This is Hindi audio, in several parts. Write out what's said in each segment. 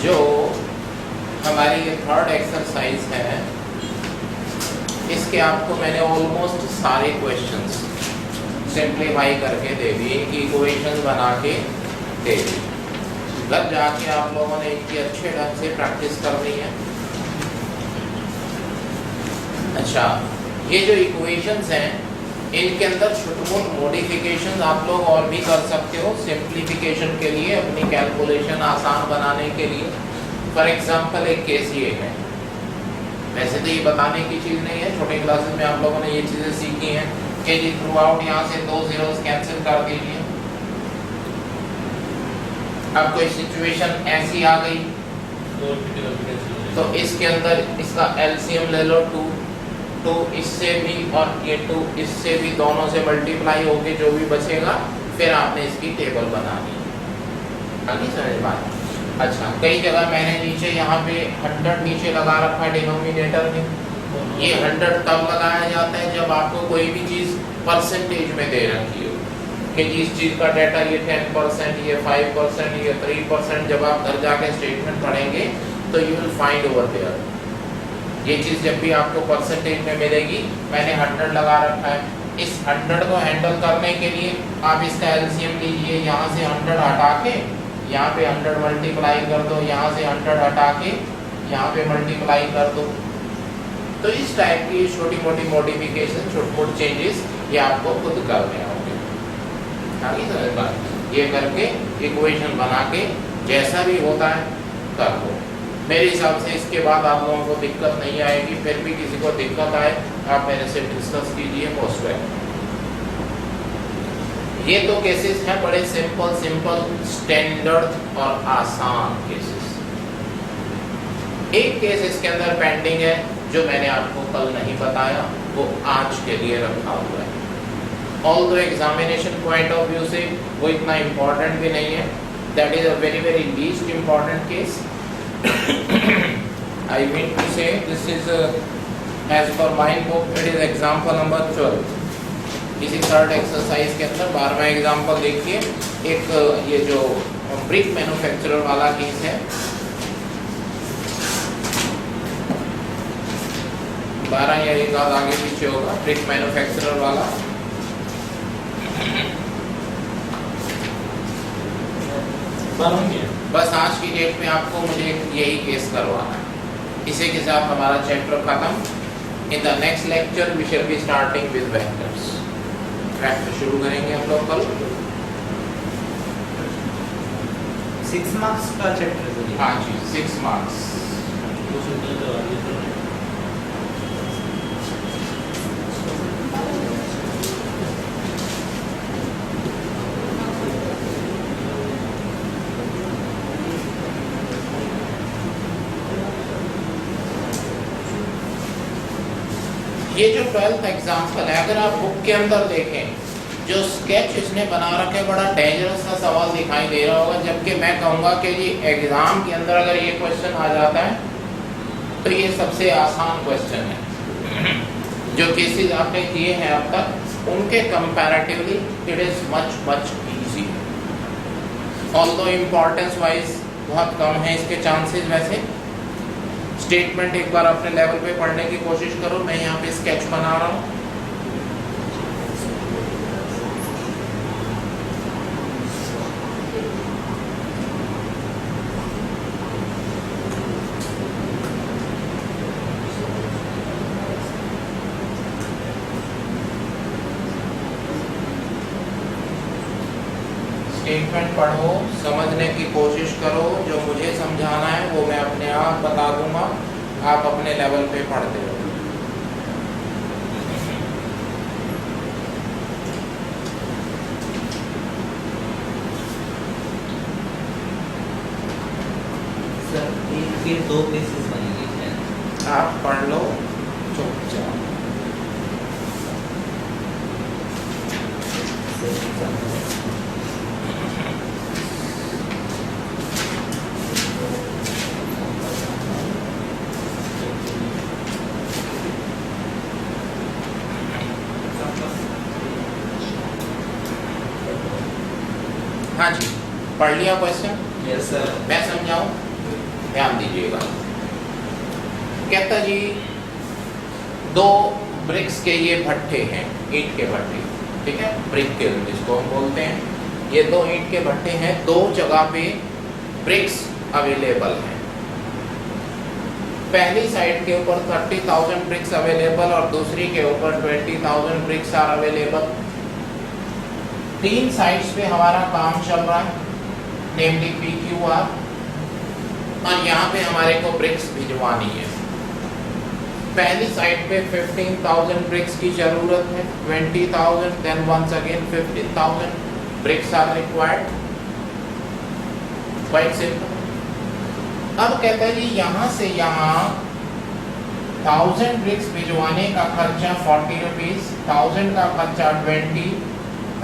जो हमारी ये थर्ड एक्सरसाइज है, इसके आपको मैंने ऑलमोस्ट सारे क्वेश्चंस सिंप्लीफाई करके दे दिए, इनकी इक्वेशंस बना के दे दी। घर जाके आप लोगों ने इनकी अच्छे ढंग से प्रैक्टिस करनी है। अच्छा, ये जो इक्वेशंस हैं इनके अंदर छोटे मोटे मॉडिफिकेशन आप लोग और भी कर सकते हो सिंप्लीफिकेशन के लिए, अपनी कैलकुलेशन आसान बनाने के लिए। फॉर एग्जांपल एक केस ये है, वैसे तो ये बताने की चीज़ नहीं है, छोटे क्लासेस में आप लोगों ने ये चीज़ें सीखी हैं कि जी थ्रू आउट यहाँ से 2 zeros कैंसिल कर दीजिए। अब कोई सिचुएशन ऐसी आ गई तो इसके अंदर इसका एलसीएम ले लो 2 इससे भी और ये 2 इससे भी, दोनों से मल्टीप्लाई होके जो भी बचेगा फिर आपने इसकी टेबल बनानी है। नहीं समझ बात? अच्छा, कई जगह मैंने नीचे यहाँ पे 100 नीचे लगा रखा है डिनोमिनेटर में। ये 100 तब लगाया जाता है जब आपको कोई भी चीज़ परसेंटेज में दे रखी हो कि जिस चीज़ का डाटा ये 10%, ये 5%, ये 3%, जब आप घर जाके स्टेटमेंट पढ़ेंगे तो you will find over there. ये चीज़ जब भी आपको परसेंटेज में मिलेगी, मैंने 100 लगा रखा है। इस 100 को हैंडल करने के लिए आप इसका एलसीएम लीजिए, यहाँ से 100 हटा के यहाँ पे 100 मल्टीप्लाई कर दो, यहाँ से 100 हटा के यहाँ पे मल्टीप्लाई कर दो। तो इस टाइप की छोटी मोटी मॉडिफिकेशन, छोटे मोटे चेंजेस ये आपको खुद करने होंगे। आगे समझ बात? ये करके इक्वेशन बना के जैसा भी होता है कर दो। मेरे हिसाब से इसके बाद आप लोगों को दिक्कत नहीं आएगी। फिर भी किसी को दिक्कत आए आप मेरे से डिस्कस कीजिए, मोस्ट वेलकम। ये तो केसेस हैं बड़े सिंपल स्टैंडर्ड और आसान केसेस। एक केस इसके अंदर पेंडिंग है जो मैंने आपको कल नहीं बताया, वो आज के लिए रखा हुआ है। Although examination point of view से वो इतना इम्पोर्टेंट भी नहीं है, that is a very least important case. I mean to say this is as per my book it is example number 12। इसी थर्ड एक्सरसाइज के अंदर 12वां एग्जाम्पल देखिए। एक ये जो ब्रिक मैन्युफैक्चरर वाला केस है, 12 या एक आध आगे पीछे होगा, ब्रिक मैन्युफैक्चरर वाला। बस आज की डेट में आपको मुझे यही केस करवाना है। इसी के साथ हमारा चैप्टर खत्म। In the next lecture we shall be starting with vectors. Vector शुरू करेंगे हम लोग कल। 6 मार्क्स का चैप्टर है। हाँ जी, 6 मार्क्स। ये जो 12th एग्जाम्पल है, अगर आप बुक के अंदर देखें जो स्केच इसने बना रखे, बड़ा डेंजरस सा सवाल दिखाई दे रहा होगा। जबकि मैं कहूँगा कि ये एग्जाम के अंदर अगर ये क्वेश्चन आ जाता है तो ये सबसे आसान क्वेश्चन है। जो केसेस आपने किए हैं अब तक उनके comparatively it is much easy. Although importance wise बहुत कम है इसके चांसेस। वैसे स्टेटमेंट एक बार अपने लेवल पे पढ़ने की कोशिश करो। मैं यहाँ पे स्केच बना रहा हूँ। स्टेटमेंट पढ़ो, समझने की कोशिश करो। जो मुझे समझाना है वो मैं अपने आप बता दूंगा, आप अपने लेवल पे पढ़ते रहो। सर इनके 2 केसेस बनेंगे हैं। आप पढ़ लो चुपचाप। हाँ जी, पढ़ लिया क्वेश्चन? Yes sir. मैं समझाऊं? ध्यान दीजिएगा। कहता जी 2 ब्रिक्स के ये भट्ठे हैं, ईंट के भट्ठे, ठीक है, ब्रिक के जिसको हम बोलते हैं। ये 2 ईंट के भट्ठे हैं, 2 जगह पे ब्रिक्स अवेलेबल हैं। पहली साइड के ऊपर 30,000 ब्रिक्स अवेलेबल और दूसरी के ऊपर 20,000 ब्रिक्स आर अवेलेबल। 3 साइड्स पे हमारा काम चल रहा है, नेमली PQR, और यहाँ पे हमारे को ब्रिक्स भिजवानी है। पहली साइड पे 15,000 ब्रिक्स की जरूरत है, 20,000, then once again 15,000 bricks are required. Quite simple. अब कहता है जी यहाँ से यहाँ 1000 ब्रिक्स भिजवाने का खर्चा 40 रुपीज, 1000 का खर्चा 20,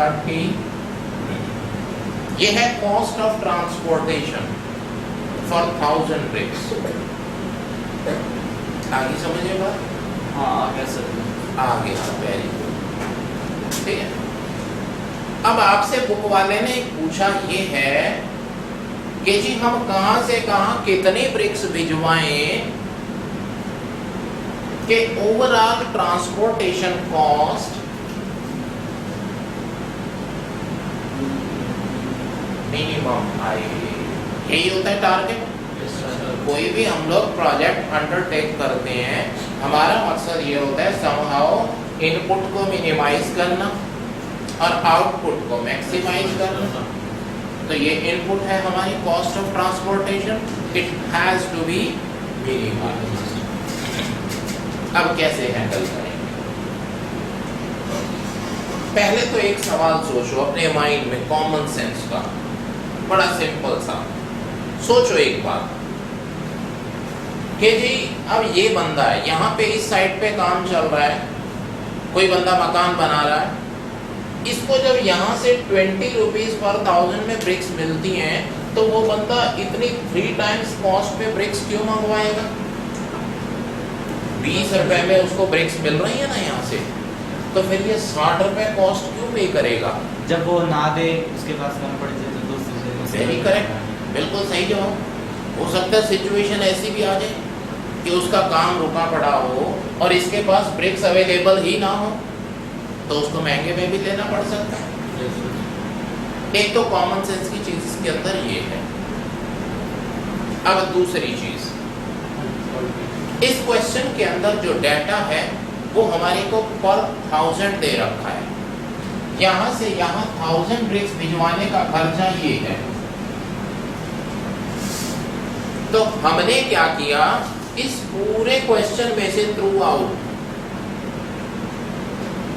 30। ये है cost of transportation for 1000 bricks. आगे समझिए बात? हाँ आगे सर। आगे हाँ, वेरी गुड, ठीक है। अब आपसे बुक वाले ने पूछा ये है कि जी हम कहां से कहां कितने ब्रिक्स भिजवाएं कि ओवरऑल ट्रांसपोर्टेशन कॉस्ट मिनिमम आए। यही होता है टारगेट। कोई भी हम लोग प्रोजेक्ट अंडरटेक करते हैं, हमारा मकसद ये होता है समहाउ इनपुट को मिनिमाइज करना और आउटपुट को मैक्सिमाइज करना। तो ये इनपुट है हमारी cost of transportation, it has to be minimised. अब कैसे हैंडल करेंगे? पहले तो एक सवाल सोचो अपने माइंड में, कॉमन सेंस का, बड़ा सिंपल सा। सोचो एक बात कि जी अब ये बंदा है, यहाँ पे इस साइड पे काम चल रहा है, कोई बंदा मकान बना रहा है, इसको जब यहाँ से 20 रुपीज पर 1000 में ब्रिक्स मिलती हैं, तो वो बंदा इतनी 3 टाइम्स कॉस्ट पे ब्रिक्स क्यों मंगवाएगा? 20 रुपए में उसको ब्रिक्स मिल रही है ना यहाँ से, तो फिर ये 60 रुपए कॉस्ट क्यों पे करेगा? जब वो ना दे, उसके पास कम पड़ जाए तो दोस्त। वेरी करेक्ट, बिल्कुल सही जवाब। हो सकता है सिचुएशन ऐसी भी आ जाए कि उसका काम रुका पड़ा हो और इसके पास ब्रिक्स अवेलेबल ही ना हो, तो उसको महंगे में भी लेना पड़ सकता है। एक तो कॉमन सेंस की चीज इसके अंदर ये है। अब दूसरी चीज, इस क्वेश्चन के अंदर जो डाटा है वो हमारे को पर 1000 दे रखा है। यहां से यहां 1000 ब्रिक्स भिजवाने का खर्चा ये है। तो हमने क्या किया, इस पूरे क्वेश्चन में से थ्रू आउट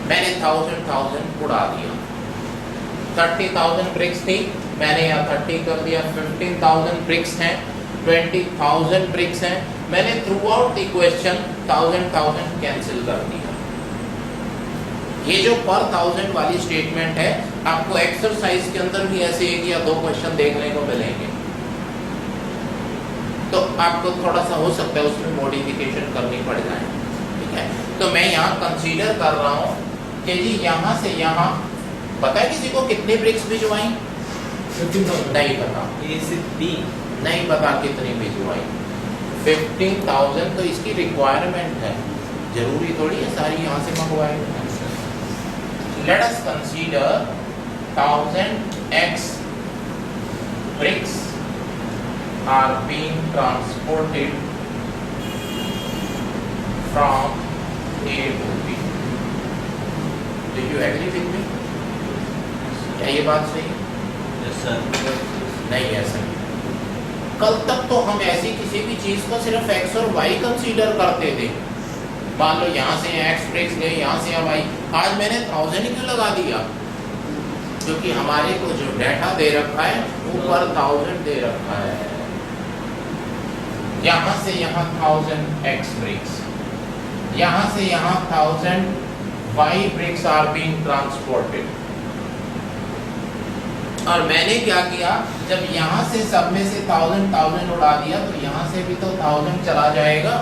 मैंने 1000 उड़ा दिया। 30,000 ब्रिक्स थी, मैंने यहाँ 30 कर दिया। 15,000 ब्रिक्स हैं, 20,000 ब्रिक्स हैं, मैंने through out the question 1000 cancel कर दिया। ये जो पर 1000 वाली स्टेटमेंट है, आपको एक्सरसाइज के अंदर भी ऐसे 1 या 2 क्वेश्चन देखने को मिलेंगे। तो आपको थोड़ा सा हो सकता है उसमें मॉडिफिकेशन करनी पड़ जाए, ठीक है। तो मैं यहाँ कंसीडर कर रहा हूँ कि जी यहाँ से यहाँ, पता है किसी को कितने ब्रिक्स भिजवाई? 15,000 नहीं पता, ये सिर्फ 3 नहीं पता कितनी भिजवाई। 15,000 तो इसकी रिक्वायरमेंट है, जरूरी थोड़ी है सारी यहाँ से मंगवाएगा। Let us consider 1000 x bricks are being transported from A to B. Do you agree with me? क्या ये बात सही है? Yes sir. नहीं ऐसा नहीं। कल तक तो हम ऐसी किसी भी चीज को सिर्फ x और y कंसीडर करते थे। मान लो यहाँ से x ब्रिक्स गए, यहाँ से y। आज मैंने 1000 ही क्यों लगा दिया? क्योंकि हमारे को जो डाटा दे रखा है वो पर 1000 दे रखा है। यहाँ से यहाँ 1000 x bricks, यहाँ से यहाँ 1000 y bricks are being transported। और मैंने क्या किया, जब यहाँ से सब में से 1000 उड़ा दिया, तो यहाँ से भी तो 1000 चला जाएगा,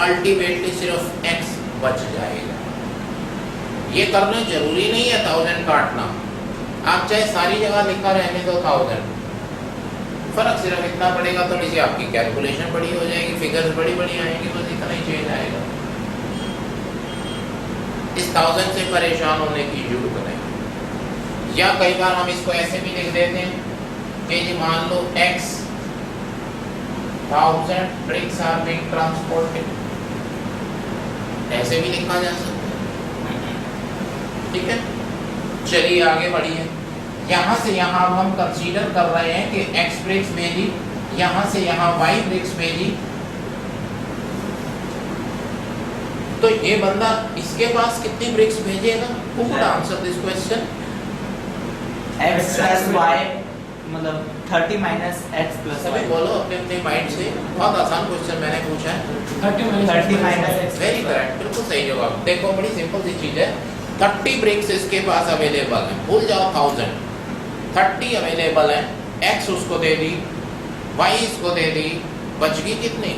अल्टीमेटली सिर्फ x बच जाएगा। ये करना जरूरी नहीं है 1000 काटना, आप चाहे सारी जगह लिखा रहने दो 1000, फर्क सिर्फ इतना पड़ेगा, तो नीचे आपकी कैलकुलेशन बड़ी हो जाएगी, फिगर्स बड़ी बड़ी आएंगी, बस इतना ही चेंज आएगा। इस 1000 से परेशान होने की जरूरत नहीं। या कई बार हम इसको ऐसे भी लिख देते हैं कि जी मान लो x 1000 bricks are being transported, ऐसे भी लिखा जा सकता है। ठीक है, चलिए आगे बढ़िए। यहाँ से यहाँ हम कंसीडर कर रहे हैं कि x ब्रिक्स भेजी, यहाँ से यहाँ y ब्रिक्स भेजी, तो ये बंदा इसके पास कितनी ब्रिक्स भेजेगा? Who would answer this question? x plus y मतलब 30 minus x plus सभी y। बोलो अपने अपने माइंड से। बहुत आसान क्वेश्चन मैंने पूछा है। 30 minus x। वेरी करेक्ट, बिल्कुल सही जवाब। देखो बड़ी सिंपल सी चीज है, 30 ब्रिक्स इसके पास अवेलेबल है, भूल जाओ 1000, 30 अवेलेबल है, x उसको दे दी, y इसको दे दी, बच गई कितनी?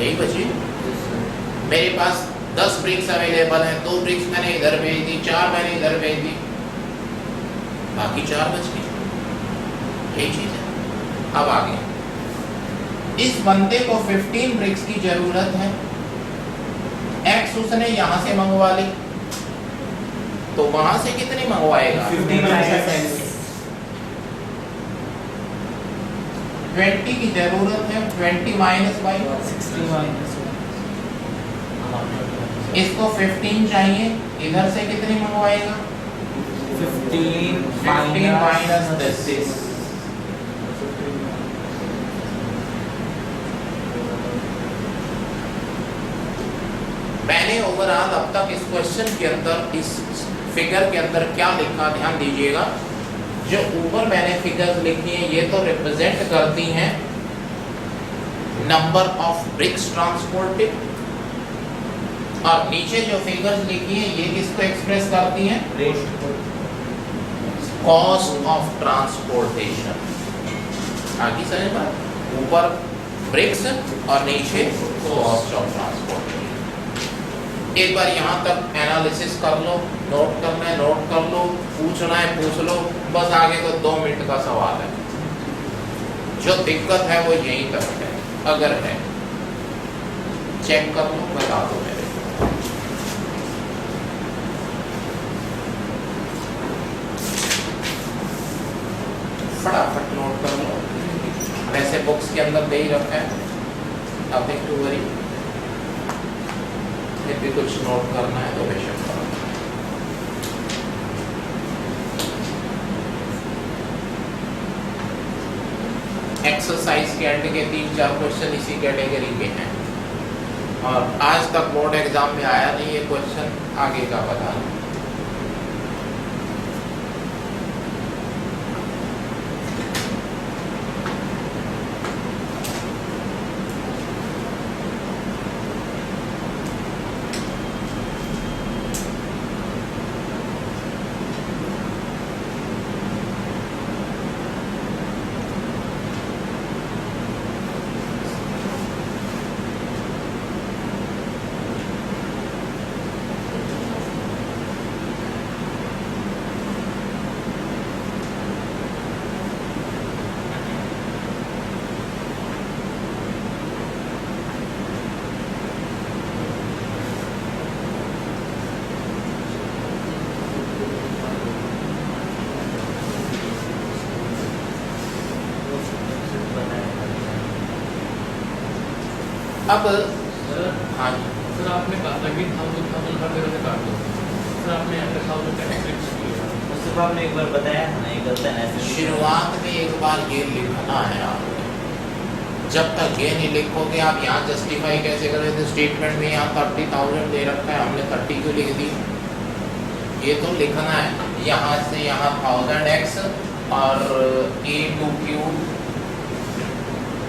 यही बची। मेरे पास 10 ब्रिक्स अवेलेबल हैं, 2 ब्रिक्स मैंने इधर भेज दी, 4 मैंने इधर भेज दी, बाकी 4 बच गई। यही चीज है। अब आगे, इस बंदे को 15 ब्रिक्स की जरूरत है, एक्स उसने यहां से मंगवा ली, तो वहां से कितनी मंगवाएगा? 15 minus x। 20 की जरूरत है, 20 माइनस y, 60 minus इसको 15 चाहिए, इधर से कितनी मंगवाएगा? 15 माइनस 10। मैंने ओवरऑल अब तक इस क्वेश्चन के अंदर, इस फिगर के अंदर क्या लिखा ध्यान दीजिएगा। जो ऊपर मैंने फिगर्स लिखी हैं ये तो रिप्रेजेंट करती हैं नंबर ऑफ ब्रिक्स ट्रांसपोर्टेड, और नीचे जो फिगर्स लिखी हैं ये किसको एक्सप्रेस करती हैं? Cost of transportation. आगे समझ बात, ऊपर ब्रिक्स और नीचे कॉस्ट ऑफ ट्रांसपोर्टेशन। एक बार यहाँ तक एनालिसिस कर लो, नोट करना है नोट कर लो, पूछना है पूछ लो, बस आगे तो 2 मिनट का सवाल है। जो दिक्कत है वो यहीं तक है, अगर है चेक कर लो, बता दो मेरे को। फटाफट नोट कर लो, वैसे बुक्स के अंदर दे ही रखा है, नथिंग टू वरी। भी कुछ नोट करना है तो बेशक करो। एक्सरसाइज के एंड के 3-4 क्वेश्चन इसी कैटेगरी के हैं, और आज तक बोर्ड एग्जाम में आया नहीं ये क्वेश्चन, आगे का बता। अब हाँ जी सर आपने कहा था कि 1000 हर जगह से काट दो, सर आपने यहाँ पे 1000 का एक्सट्रिक्ट किया, उससे आपने एक बार बताया था ना, ये गलत है ऐसे। शुरुआत में एक बार ये लिखना है आपको, जब तक ये नहीं लिखोगे आप यहाँ जस्टिफाई कैसे करें? तो स्टेटमेंट में यहाँ 30,000 दे रखा है, हमने 30 क्यों लिख दी? ये तो लिखना है, यहाँ से यहाँ 1000x और a to q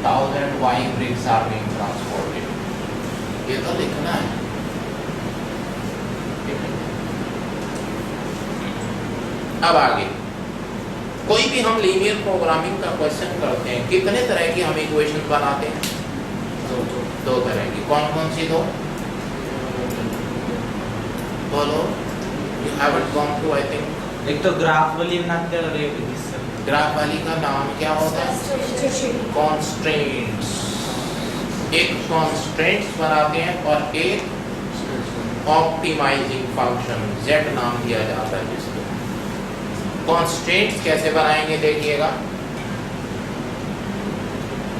1000 y bricks are being transported, ये तो लिखना है। अब आगे कोई भी हम लीनियर प्रोग्रामिंग का क्वेश्चन करते हैं, कितने तरह की हम इक्वेशन बनाते हैं? 2 तरह की। कौन कौन सी 2? बोलो। You haven't gone through, I think. एक तो ग्राफ वाली बनाते हैं और एक इससे ग्राफ वाली का नाम क्या होता है? कॉन्स्ट्रेंट्स। एक कॉन्स्ट्रेंट्स बनाते हैं और एक ऑप्टिमाइजिंग फंक्शन, Z नाम दिया जाता है जिसको। कॉन्स्ट्रेंट्स कैसे बनाएंगे देखिएगा,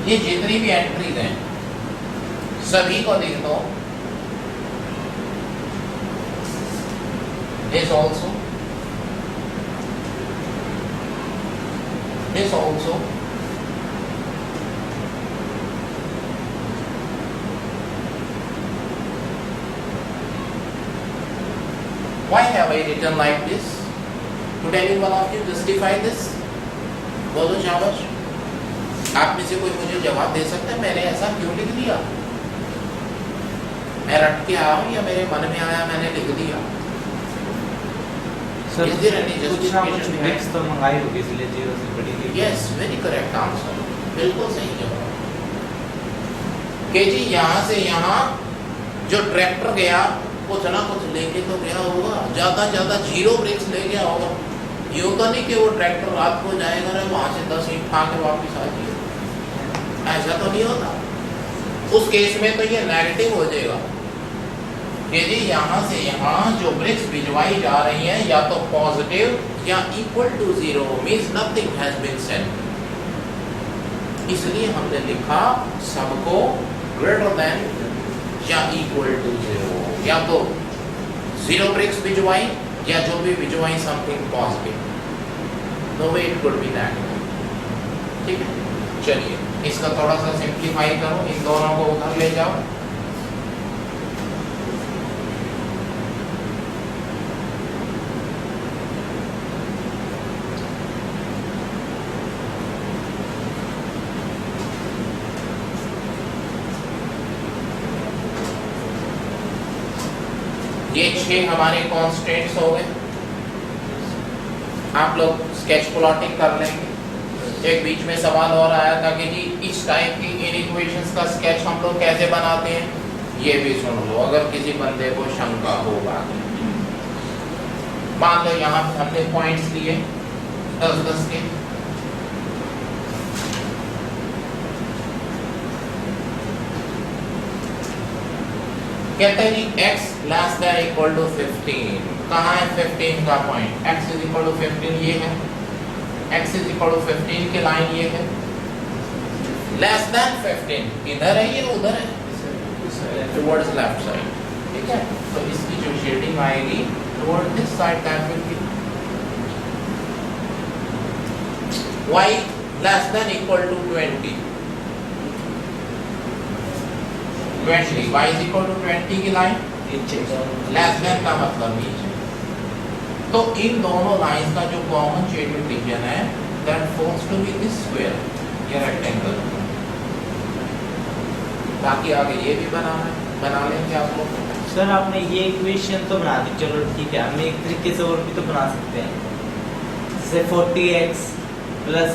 ये जितनी भी एंट्रीज हैं सभी को लिख दो, this also, this also, why have I written like this? Could anyone of you justify this? बोलो शाबाश। आप में से कोई मुझे जवाब दे सकता है मैंने ऐसा क्यों लिख दिया? मैं रट के आया हूँ या मेरे मन में आया मैंने लिख दिया? सर Is there any कुछ ना कुछ justification? मिक्स तो मंगाई होगी इसलिए जीरो से बड़ी थी। Yes, very correct answer. बिल्कुल सही जवाब। कि जी यहाँ से यहाँ जो ट्रैक्टर गया कुछ ना कुछ लेके तो गया होगा, ज्यादा 0 ब्रेक्स ले गया होगा। यूं तो नहीं कि वो ट्रैक्टर रात को जाएगा ना वहां से 10 ईंट खा के वापिस आ जाएगा, ऐसा तो नहीं होता। उस केस में तो ये नेगेटिव हो जाएगा कि जी यहाँ से यहाँ जो ब्रेक्स भिजवाई जा रही हैं या तो पॉजिटिव या equal to 0 means nothing has been sent. इसलिए हमने लिखा सबको ग्रेटर देन या इक्वल टू 0, या तो 0 ब्रेक्स भिजवाई या जो भी भिजवाई something positive, no way it could be negative. ठीक है, चलिए इसका थोड़ा सा सिंप्लीफाई करो, इन दोनों को उधर ले जाओ। ये 6 हमारे कॉन्स्टेंट्स हो गए। आप लोग स्केच प्लॉटिंग कर लेंगे। एक बीच में सवाल और आया था कि जी इस टाइप की इनइक्वेशंस का स्केच हम लोग कैसे बनाते हैं, ये भी सुन लो अगर किसी बंदे को शंका होगा। मान लो यहाँ पे हमने पॉइंट्स लिए 10-10 के, कहते हैं जी x less than equal to 15। कहाँ है 15 का point? x is equal to 15 ये है, x इज इक्वल टू 15 के लाइन ये है, लेस देन 15 इधर है ये उधर है, टुवर्ड्स लेफ्ट साइड। ठीक है, तो इसकी जो शेडिंग आएगी toward this side that will be y less than equal to 20, y is equal to 20 की लाइन लेस देन का मतलब नीचे। तो इन दोनों लाइंस का जो कॉमन शेडेड रीजन है that forms to be this square, ये रेक्टेंगल। बाकी आगे ये भी बना लेंगे आप लोग। सर आपने ये इक्वेशन तो बना दी, चलो ठीक है, हम एक तरीके से और भी तो बना सकते हैं, जैसे 40x plus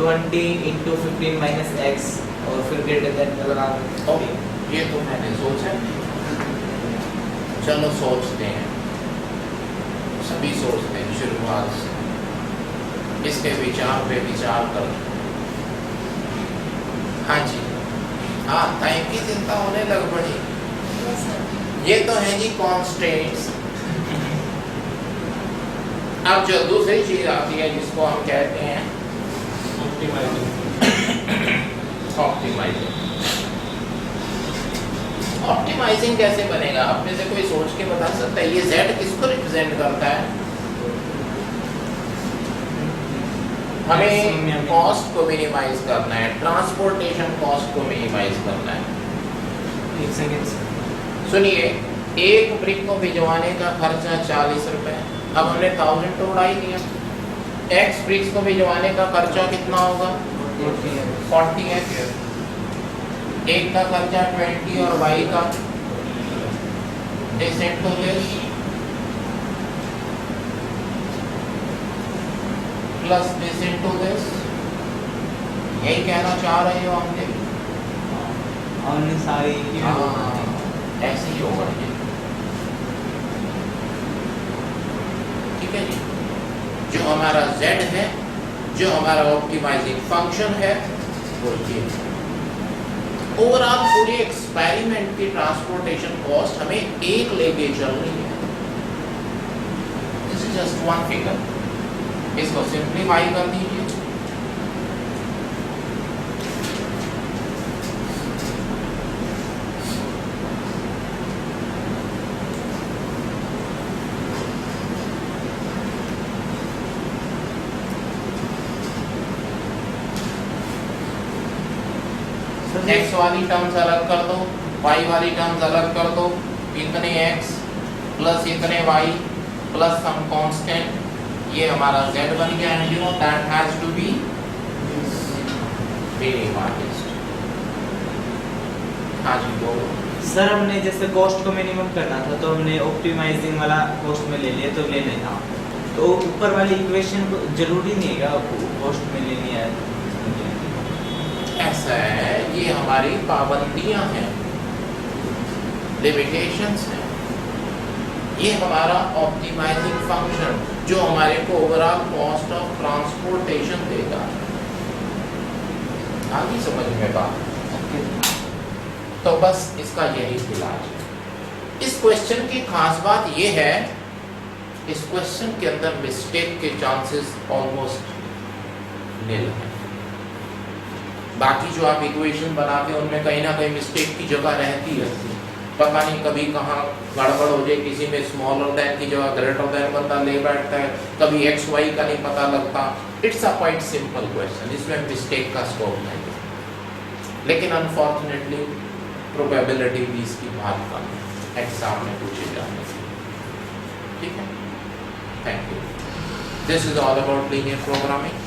20 into 15 minus x और फिर ग्रेटर देन का लगा दें। ये तो मैंने सोचा, चलो सोचते हैं, सभी सोचते हैं शुरुआत से, इसके विचार पे विचार कर। हाँ जी, हाँ टाइम की चिंता होने लग पड़ी। ये तो है जी कॉन्स्टेंट्स। अब जो दूसरी चीज आती है जिसको हम कहते हैं ऑप्टिमाइजिंग। ऑप्टिमाइजिंग कैसे बनेगा? आप में से कोई सोच के बता सकता है? ये Z किसको रिप्रेजेंट करता है? हमें कॉस्ट को मिनिमाइज करना है, ट्रांसपोर्टेशन कॉस्ट को मिनिमाइज करना है। एक सेकंड सुनिए, एक ब्रिक को भिजवाने का खर्चा 40 रुपए, अब हमने 1000 तो उड़ा ही दिया। X ब्रिक्स को भिजवाने का खर्चा कितना होगा? 40 है। एक का खर्चा 20 और y का this into this plus this into this, यही कहना चाह रहे हो हमने? हमने सारी ऐसे ही होगा ये। ठीक है जी, जो हमारा z है, जो हमारा ऑप्टिमाइजिंग फंक्शन है वो ये। ओवरऑल पूरे एक्सपेरिमेंट की ट्रांसपोर्टेशन कॉस्ट हमें एक लेके चलनी है। This is just one figure, इसको सिंप्लीफाई कर दीजिए। x वाली टर्म्स अलग कर दो, y वाली टर्म्स अलग कर दो, इतने x प्लस इतने y प्लस सम कांस्टेंट, ये हमारा z बन गया है, you know that has to be minimised. हाँ जी बोलो। सर हमने जैसे कॉस्ट को मिनिमम करना था तो हमने ऑप्टिमाइजिंग वाला कॉस्ट में ले लिया, तो लेना था तो ऊपर वाली इक्वेशन जरूरी नहीं है कॉस्ट में लेनी है। ऐसा है, ये हमारी पाबंदियां हैं, लिमिटेशंस हैं। ये हमारा ऑप्टिमाइजिंग फंक्शन जो हमारे को ओवरऑल कॉस्ट ऑफ ट्रांसपोर्टेशन देगा। आगे समझ में बात? तो बस इसका यही इलाज है। इस क्वेश्चन की खास बात ये है, इस क्वेश्चन के अंदर मिस्टेक के चांसेस ऑलमोस्ट निल है। बाकी जो आप इक्वेशन बनाते हैं उनमें कहीं ना कहीं मिस्टेक की जगह रहती है, पता नहीं कभी कहाँ गड़बड़ हो जाए, किसी में स्मॉलर देन की जगह ग्रेटर देन बंदा ले बैठता है, कभी एक्स वाई का नहीं पता लगता। It's a quite simple question, इसमें मिस्टेक का स्कोप नहीं है, लेकिन अनफॉर्चुनेटली प्रोबेबिलिटी भी इसकी बहुत कम है एग्जाम में पूछे जाने की। ठीक है, thank you. This is all about linear programming.